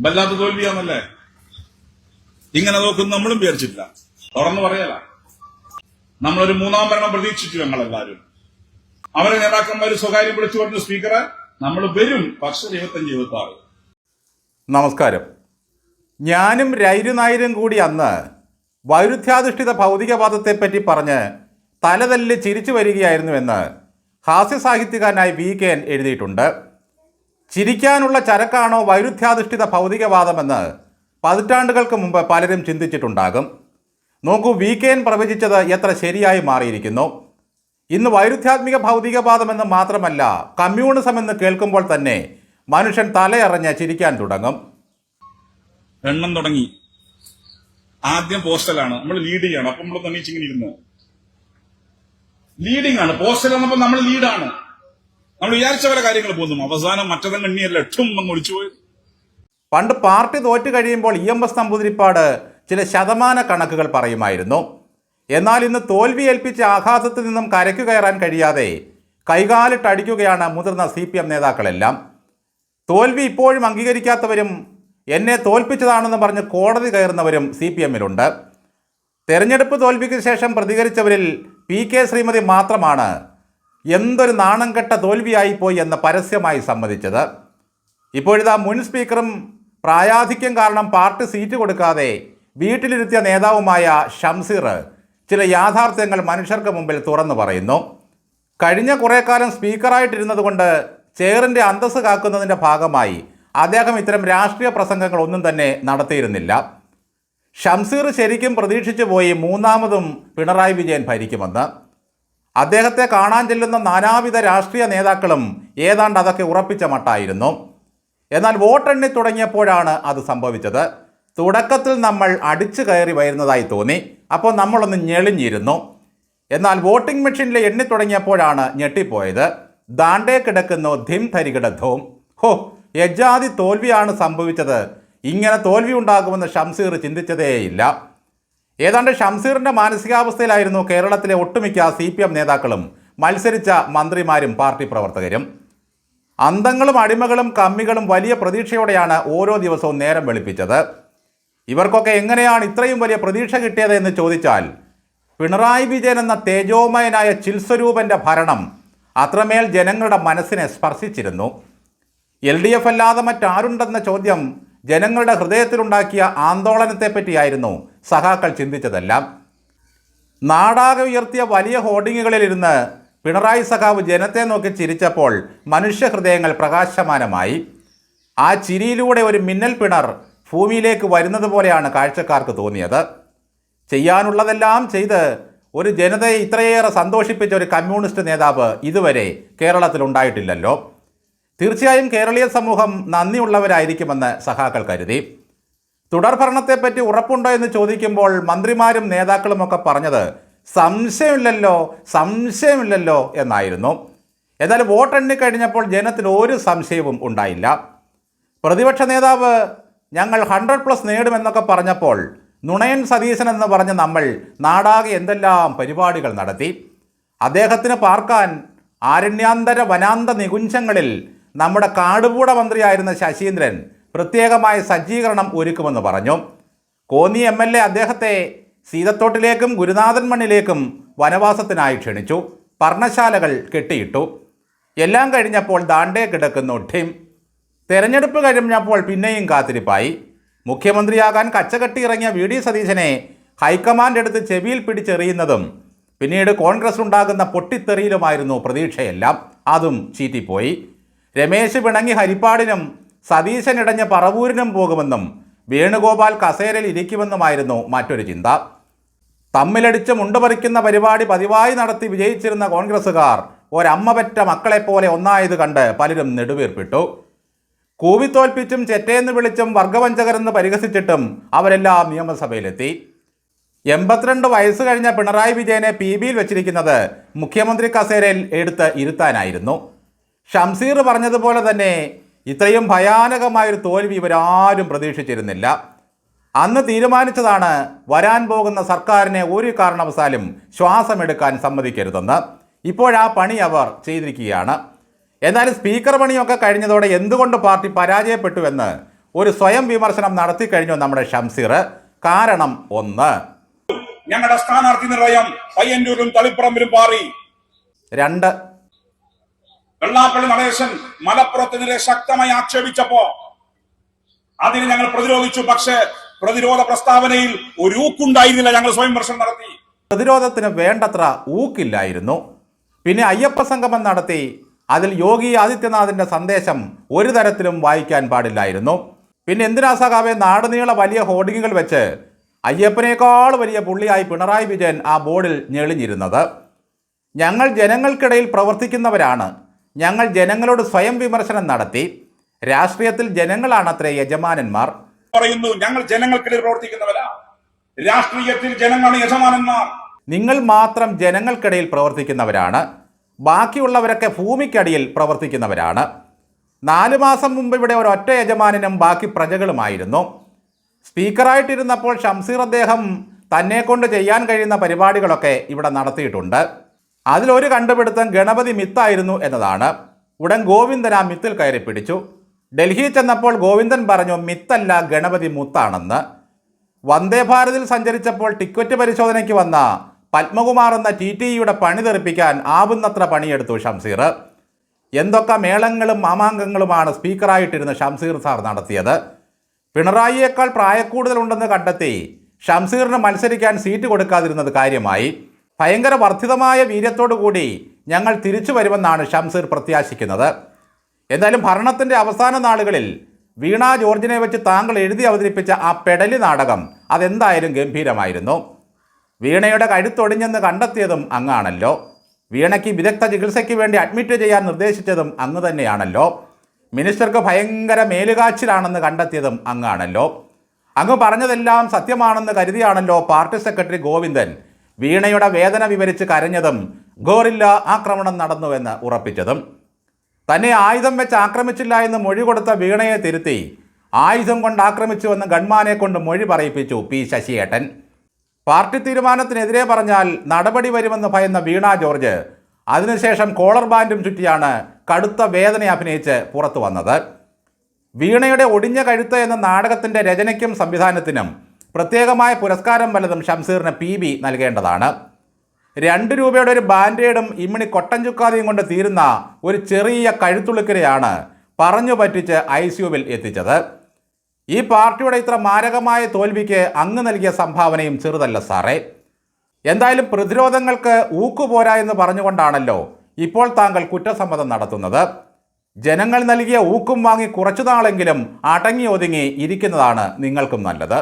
വല്ലാത്ത തോൽവിയാന്നല്ലേ ഇങ്ങനെ നോക്കും നമ്മളും വിചാരിച്ചിട്ടില്ല. തുറന്നു പറയല, നമ്മളൊരു മൂന്നാം ഭരണം പ്രതീക്ഷിച്ചു ഞങ്ങളെല്ലാവരും. അവരെ നേതാക്കന്മാര് സ്വകാര്യം വിളിച്ചു പറഞ്ഞു, സ്പീക്കറെ നമ്മൾ വരും പക്ഷെ 25-26. നമസ്കാരം. ഞാനും രൈരുനായരും കൂടി അന്ന് വൈരുദ്ധ്യാധിഷ്ഠിത ഭൗതികവാദത്തെപ്പറ്റി പറഞ്ഞ് തലതല്ലി ചിരിച്ചു വരികയായിരുന്നുവെന്ന് ഹാസ്യസാഹിത്യകാരനായി VKN എഴുതിയിട്ടുണ്ട്. ചിരിക്കാനുള്ള ചരക്കാണോ വൈരുദ്ധ്യാധിഷ്ഠിത ഭൗതികവാദമെന്ന് പതിറ്റാണ്ടുകൾക്ക് മുമ്പ് പലരും ചിന്തിച്ചിട്ടുണ്ടാകും. നോക്കൂ, VKN പ്രവചിച്ചത് എത്ര ശരിയായി മാറിയിരിക്കുന്നു. ഇന്ന് വൈരുദ്ധ്യാത്മിക ഭൗതികവാദമെന്ന് മാത്രമല്ല, കമ്മ്യൂണിസം എന്ന് കേൾക്കുമ്പോൾ തന്നെ മനുഷ്യൻ തലയറിഞ്ഞ് ചിരിക്കാൻ തുടങ്ങും. എണ്ണം തുടങ്ങി. ആദ്യം പോസ്റ്റലാണ്, നമ്മൾ ലീഡ് ചെയ്യണം. അപ്പം നമ്മൾ തന്നീച്ചിങ്ങനെ ഇരുന്ന് ലീഡിംഗ് ആണ്. പോസ്റ്റൽ വന്നപ്പോൾ നമ്മൾ ലീഡാണ്. നമ്മൾ വിചാരിച്ച പല കാര്യങ്ങൾ പോകുന്നു. അവസാനം മറ്റതും കണ്ണിയല്ല എട്ടും വന്ന് ഒളിച്ചുപോയത്. പണ്ട് പാർട്ടി തോറ്റു കഴിയുമ്പോൾ EMS നമ്പൂതിരിപ്പാട് ചില ശതമാന കണക്കുകൾ പറയുമായിരുന്നു. എന്നാൽ ഇന്ന് തോൽവി ഏൽപ്പിച്ച ആഘാതത്തിൽ നിന്നും കരയ്ക്കു കയറാൻ കഴിയാതെ കൈകാലിട്ടടിക്കുകയാണ് മുതിർന്ന CPM നേതാക്കളെല്ലാം. തോൽവി ഇപ്പോഴും അംഗീകരിക്കാത്തവരും എന്നെ തോൽപ്പിച്ചതാണെന്ന് പറഞ്ഞ് കോടതി കയറുന്നവരും CPMലുണ്ട്. തെരഞ്ഞെടുപ്പ് തോൽവിക്ക് ശേഷം പ്രതികരിച്ചവരിൽ PK ശ്രീമതി മാത്രമാണ് എന്തൊരു നാണം കെട്ട തോൽവിയായിപ്പോയി എന്ന് പരസ്യമായി സമ്മതിച്ചത്. ഇപ്പോഴിതാ മുൻ സ്പീക്കറും പ്രായാധിക്യം കാരണം പാർട്ടി സീറ്റ് കൊടുക്കാതെ വീട്ടിലിരുത്തിയ നേതാവുമായ ഷംസീർ ചില യാഥാർത്ഥ്യങ്ങൾ മനുഷ്യർക്ക് മുമ്പിൽ തുറന്നു പറയുന്നു. കഴിഞ്ഞ കുറേ കാലം സ്പീക്കറായിട്ടിരുന്നത് കൊണ്ട് ചെയറിൻ്റെ അന്തസ്സ് കാക്കുന്നതിൻ്റെ ഭാഗമായി അദ്ദേഹം ഇത്തരം രാഷ്ട്രീയ പ്രസംഗങ്ങളൊന്നും തന്നെ നടത്തിയിരുന്നില്ല. ഷംസീർ ശരിക്കും പ്രതീക്ഷിച്ചു പോയി മൂന്നാമതും പിണറായി വിജയൻ ഭരിക്കുമെന്ന്. അദ്ദേഹത്തെ കാണാൻ ചെല്ലുന്ന നാനാവിധ രാഷ്ട്രീയ നേതാക്കളും ഏതാണ്ട് അതൊക്കെ ഉറപ്പിച്ച മട്ടായിരുന്നു. എന്നാൽ വോട്ടെണ്ണി തുടങ്ങിയപ്പോഴാണ് അത് സംഭവിച്ചത്. തുടക്കത്തിൽ നമ്മൾ അടിച്ചു കയറി വരുന്നതായി തോന്നി. അപ്പോൾ നമ്മളൊന്ന് ഞെളിഞ്ഞിരുന്നു. എന്നാൽ വോട്ടിംഗ് മെഷീനിൽ എണ്ണി തുടങ്ങിയപ്പോഴാണ് ഞെട്ടിപ്പോയത്. ദാണ്ടേ കിടക്കുന്നു ധിം ധരികിട ധൂം. ഹോ, യജാതി തോൽവിയാണ് സംഭവിച്ചത്. ഇങ്ങനെ തോൽവി ഉണ്ടാകുമെന്ന് ഷംസീർ ചിന്തിച്ചതേയില്ല. ഏതാണ്ട് ഷംസീറിൻ്റെ മാനസികാവസ്ഥയിലായിരുന്നു കേരളത്തിലെ ഒട്ടുമിക്ക CPM നേതാക്കളും മത്സരിച്ച മന്ത്രിമാരും പാർട്ടി പ്രവർത്തകരും. അന്തങ്ങളും അടിമകളും കമ്മികളും വലിയ പ്രതീക്ഷയോടെയാണ് ഓരോ ദിവസവും നേരം വെളുപ്പിച്ചത്. ഇവർക്കൊക്കെ എങ്ങനെയാണ് ഇത്രയും വലിയ പ്രതീക്ഷ കിട്ടിയതെന്ന് ചോദിച്ചാൽ പിണറായി വിജയൻ എന്ന തേജോമയനായ ചിൽസ്വരൂപൻ്റെ ഭരണം അത്രമേൽ ജനങ്ങളുടെ മനസ്സിനെ സ്പർശിച്ചിരുന്നു. LDF അല്ലാതെ മറ്റാരുണ്ടെന്ന ചോദ്യം ജനങ്ങളുടെ ഹൃദയത്തിലുണ്ടാക്കിയ ആന്തോളനത്തെപ്പറ്റിയായിരുന്നു സഖാക്കൾ ചിന്തിച്ചതെല്ലാം. നാടാകെ ഉയർത്തിയ വലിയ ഹോർഡിങ്ങുകളിലിരുന്ന് പിണറായി സഖാവ് ജനത്തെ നോക്കി ചിരിച്ചപ്പോൾ മനുഷ്യഹൃദയങ്ങൾ പ്രകാശമാനമായി. ആ ചിരിയിലൂടെ ഒരു മിന്നൽ പിണർ ഭൂമിയിലേക്ക് വരുന്നത് പോലെയാണ് കാഴ്ചക്കാർക്ക് തോന്നിയത്. ചെയ്യാനുള്ളതെല്ലാം ചെയ്ത് ഒരു ജനതയെ ഇത്രയേറെ സന്തോഷിപ്പിച്ച ഒരു കമ്മ്യൂണിസ്റ്റ് നേതാവ് ഇതുവരെ കേരളത്തിലുണ്ടായിട്ടില്ലല്ലോ. തീർച്ചയായും കേരളീയ സമൂഹം നന്ദിയുള്ളവരായിരിക്കുമെന്ന് സഖാക്കൾ കരുതി. തുടർഭരണത്തെപ്പറ്റി ഉറപ്പുണ്ടോ എന്ന് ചോദിക്കുമ്പോൾ മന്ത്രിമാരും നേതാക്കളുമൊക്കെ പറഞ്ഞത് സംശയമില്ലല്ലോ എന്നായിരുന്നു. എന്നാൽ വോട്ടെണ്ണി കഴിഞ്ഞപ്പോൾ ജനത്തിന് ഒരു സംശയവും ഉണ്ടായില്ല. പ്രതിപക്ഷ നേതാവ് ഞങ്ങൾ 100+ നേടുമെന്നൊക്കെ പറഞ്ഞപ്പോൾ നുണയൻ സതീശൻ എന്ന് പറഞ്ഞ് നമ്മൾ നാടാകെ എന്തെല്ലാം പരിപാടികൾ നടത്തി. അദ്ദേഹത്തിന് പാർക്കാൻ ആരണ്യാന്തര വനാന്ത നികുഞ്ചങ്ങളിൽ നമ്മുടെ കാടുപൂട മന്ത്രിയായിരുന്ന ശശീന്ദ്രൻ പ്രത്യേകമായ സജ്ജീകരണം ഒരുക്കുമെന്ന് പറഞ്ഞു. കോന്നി MLA അദ്ദേഹത്തെ സീതത്തോട്ടിലേക്കും ഗുരുനാഥൻ മണ്ണിലേക്കും വനവാസത്തിനായി ക്ഷണിച്ചു. പർണശാലകൾ കെട്ടിയിട്ടു. എല്ലാം കഴിഞ്ഞപ്പോൾ ദാണ്ടേ കിടക്കുന്നു ഠിം. തെരഞ്ഞെടുപ്പ് കഴിഞ്ഞപ്പോൾ പിന്നെയും കാത്തിരിപ്പായി. മുഖ്യമന്ത്രിയാകാൻ കച്ചകെട്ടി ഇറങ്ങിയ VD സതീശനെ ഹൈക്കമാൻഡ് എടുത്ത് ചെവിയിൽ പിടിച്ചെറിയുന്നതും പിന്നീട് കോൺഗ്രസ് ഉണ്ടാകുന്ന പൊട്ടിത്തെറിയിലുമായിരുന്നു പ്രതീക്ഷയെല്ലാം. അതും ചീറ്റിപ്പോയി. രമേശ് പിണങ്ങി ഹരിപ്പാടിനും സതീശൻ ഇടഞ്ഞ് പറവൂരിനും പോകുമെന്നും വേണുഗോപാൽ കസേരയിൽ ഇരിക്കുമെന്നുമായിരുന്നു മറ്റൊരു ചിന്ത. തമ്മിലടിച്ച് മുണ്ടുപറിക്കുന്ന പരിപാടി പതിവായി നടത്തി വിജയിച്ചിരുന്ന കോൺഗ്രസ്സുകാർ ഒരമ്മ പെറ്റ മക്കളെപ്പോലെ ഒന്നായത് കണ്ട് പലരും നെടുവീർപ്പിട്ടു. കൂവിത്തോൽപ്പിച്ചും ചെറ്റയെന്ന് വിളിച്ചും വർഗവഞ്ചകരെന്ന് പരിഹസിച്ചിട്ടും അവരെല്ലാം നിയമസഭയിലെത്തി. 82 വയസ്സ് കഴിഞ്ഞ പിണറായി വിജയനെ PBയിൽ വെച്ചിരിക്കുന്നത് മുഖ്യമന്ത്രി കസേരയിൽ എടുത്ത് ഇരുത്താനായിരുന്നു. ഷംസീർ പറഞ്ഞതുപോലെ തന്നെ ഇത്രയും ഭയാനകമായൊരു തോൽവി ഇവരാരും പ്രതീക്ഷിച്ചിരുന്നില്ല. അന്ന് തീരുമാനിച്ചതാണ് വരാൻ പോകുന്ന സർക്കാരിനെ ഒരു കാരണവശാലും ശ്വാസമെടുക്കാൻ സമ്മതിക്കരുതെന്ന്. ഇപ്പോഴാ പണി അവർ ചെയ്തിരിക്കുകയാണ്. എന്നാൽ സ്പീക്കർ പണിയൊക്കെ കഴിഞ്ഞതോടെ എന്തുകൊണ്ട് പാർട്ടി പരാജയപ്പെട്ടുവെന്ന് ഒരു സ്വയം വിമർശനം നടത്തി കഴിഞ്ഞു നമ്മുടെ ഷംസീർ. കാരണം ഒന്ന്, ഞങ്ങളുടെ സ്ഥാനാർത്ഥി നിർണയം പയ്യന്നൂരും തളിപ്പറമ്പിലും പാറി. 2, വെള്ളാപ്പള്ളി നടേശൻ മലപ്പുറത്തിനെതിരെ ശക്തമായി ആക്ഷേപിച്ചപ്പോ അതിന് ഞങ്ങൾ പ്രതിരോധിച്ചു. പക്ഷേ പ്രതിരോധ പ്രസ്താവനയിൽ ഒരു ഊക്കുണ്ടായിരുന്നില്ല. ഞങ്ങൾ സ്വയം വിമർശനം നടത്തി. പ്രതിരോധത്തിന് വേണ്ടത്ര ഊക്കില്ലായിരുന്നു. പിന്നെ അയ്യപ്പ സംഗമം നടത്തി. അതിൽ യോഗി ആദിത്യനാഥിന്റെ സന്ദേശം ഒരു തരത്തിലും വായിക്കാൻ പാടില്ലായിരുന്നു. പിന്നെ എന്തിനാ സഖാവെ നാടുനീള വലിയ ഹോർഡിങ്ങുകൾ വെച്ച് അയ്യപ്പനേക്കാൾ വലിയ പുള്ളിയായി പിണറായി വിജയൻ ആ ബോർഡിൽ ഞെളിഞ്ഞിരുന്നത്? ഞങ്ങൾ ജനങ്ങൾക്കിടയിൽ പ്രവർത്തിക്കുന്നവരാണ്. ഞങ്ങൾ ജനങ്ങളോട് സ്വയം വിമർശനം നടത്തി. രാഷ്ട്രീയത്തിൽ ജനങ്ങളാണത്രേ യജമാനന്മാർ. പറയുന്നു ഞങ്ങൾ ജനങ്ങൾക്കിടയിൽ പ്രവർത്തിക്കുന്നവരാ, രാഷ്ട്രീയത്തിൽ ജനങ്ങളാണ് യജമാനന്മാർ. നിങ്ങൾ മാത്രം ജനങ്ങൾക്കിടയിൽ പ്രവർത്തിക്കുന്നവരാണ്, ബാക്കിയുള്ളവരൊക്കെ ഭൂമിക്കടിയിൽ പ്രവർത്തിക്കുന്നവരാണ്. 4 മാസം മുമ്പ് ഇവിടെ ഒരൊറ്റ യജമാനനും ബാക്കി പ്രജകളുമായിരുന്നു. സ്പീക്കറായിട്ടിരുന്നപ്പോൾ ഷംസീർ അദ്ദേഹം തന്നെ കൊണ്ട് ചെയ്യാൻ കഴിയുന്ന പരിപാടികളൊക്കെ ഇവിടെ നടത്തിയിട്ടുണ്ട്. അതിലൊരു കണ്ടുപിടുത്തം ഗണപതി മിത്തായിരുന്നു എന്നതാണ്. ഉടൻ ഗോവിന്ദൻ ആ മിത്തിൽ കയറി പിടിച്ചു. ഡൽഹി ചെന്നപ്പോൾ ഗോവിന്ദൻ പറഞ്ഞു മിത്തല്ല ഗണപതി മുത്താണെന്ന്. വന്ദേ ഭാരതിൽ സഞ്ചരിച്ചപ്പോൾ ടിക്കറ്റ് പരിശോധനയ്ക്ക് വന്ന പത്മകുമാർ എന്ന TTEയുടെ പണി തെറിപ്പിക്കാൻ ആവുന്നത്ര പണിയെടുത്തു ഷംസീർ. എന്തൊക്കെ മേളങ്ങളും മാമാങ്കങ്ങളുമാണ് സ്പീക്കറായിട്ടിരുന്ന ഷംസീർ സാർ നടത്തിയത്. പിണറായിയേക്കാൾ പ്രായക്കൂടുതലുണ്ടെന്ന് കണ്ടെത്തി ഷംസീറിന് മത്സരിക്കാൻ സീറ്റ് കൊടുക്കാതിരുന്നത് കാര്യമായി. ഭയങ്കര വർദ്ധിതമായ വീര്യത്തോടു കൂടി ഞങ്ങൾ തിരിച്ചു വരുമെന്നാണ് ഷംസീർ പ്രത്യാശിക്കുന്നത്. എന്തായാലും ഭരണത്തിൻ്റെ അവസാന നാളുകളിൽ വീണ ജോർജിനെ വെച്ച് താങ്കൾ എഴുതി അവതരിപ്പിച്ച ആ പെടലി നാടകം അതെന്തായാലും ഗംഭീരമായിരുന്നു. വീണയുടെ കഴുത്തൊടിഞ്ഞെന്ന് കണ്ടെത്തിയതും അങ്ങാണല്ലോ. വീണയ്ക്ക് വിദഗ്ധ ചികിത്സയ്ക്ക് വേണ്ടി അഡ്മിറ്റ് ചെയ്യാൻ നിർദ്ദേശിച്ചതും അങ്ങ് തന്നെയാണല്ലോ. മിനിസ്റ്റർക്ക് ഭയങ്കര മേലുകാച്ചിലാണെന്ന് കണ്ടെത്തിയതും അങ്ങാണല്ലോ. അങ്ങ് പറഞ്ഞതെല്ലാം സത്യമാണെന്ന് കരുതിയാണല്ലോ പാർട്ടി സെക്രട്ടറി ഗോവിന്ദൻ വീണയുടെ വേദന വിവരിച്ച് കരഞ്ഞതും ഗോറില്ല ആക്രമണം നടന്നുവെന്ന് ഉറപ്പിച്ചതും. തന്നെ ആയുധം വെച്ച് ആക്രമിച്ചില്ല എന്ന് മൊഴി കൊടുത്ത വീണയെ തിരുത്തി ആയുധം കൊണ്ട് ആക്രമിച്ചുവെന്ന് ഗൺമാനെ കൊണ്ട് മൊഴി പറയിപ്പിച്ചു P. ശശിയേട്ടൻ. പാർട്ടി തീരുമാനത്തിനെതിരെ പറഞ്ഞാൽ നടപടി വരുമെന്ന് ഭയന്ന വീണ ജോർജ് അതിനുശേഷം കോളർ ബാൻഡും ചുറ്റിയാണ് കടുത്ത വേദന അഭിനയിച്ച് പുറത്തു വന്നത്. വീണയുടെ ഒടിഞ്ഞ കഴുത്ത് എന്ന നാടകത്തിൻ്റെ രചനയ്ക്കും സംവിധാനത്തിനും പ്രത്യേകമായ പുരസ്കാരം വല്ലതും ഷംസീറിന് PB നൽകേണ്ടതാണ്. 2 രൂപയുടെ ഒരു ബാൻഡേഡും ഇമ്മിണി കൊട്ടൻ ചുക്കാതിയും കൊണ്ട് തീരുന്ന ഒരു ചെറിയ കഴുത്തുളുക്കരെയാണ് പറഞ്ഞു പറ്റിച്ച് ICUവിൽ എത്തിച്ചത്. ഈ പാർട്ടിയുടെ ഇത്ര മാരകമായ തോൽവിക്ക് അങ്ങ് നൽകിയ സംഭാവനയും ചെറുതല്ല സാറേ. എന്തായാലും പ്രതിരോധങ്ങൾക്ക് ഊക്കുപോരാ എന്ന് പറഞ്ഞുകൊണ്ടാണല്ലോ ഇപ്പോൾ താങ്കൾ കുറ്റസമ്മതം നടത്തുന്നത്. ജനങ്ങൾ നൽകിയ ഊക്കും വാങ്ങി കുറച്ചുനാളെങ്കിലും അടങ്ങി ഒതുങ്ങി ഇരിക്കുന്നതാണ് നിങ്ങൾക്കും നല്ലത്.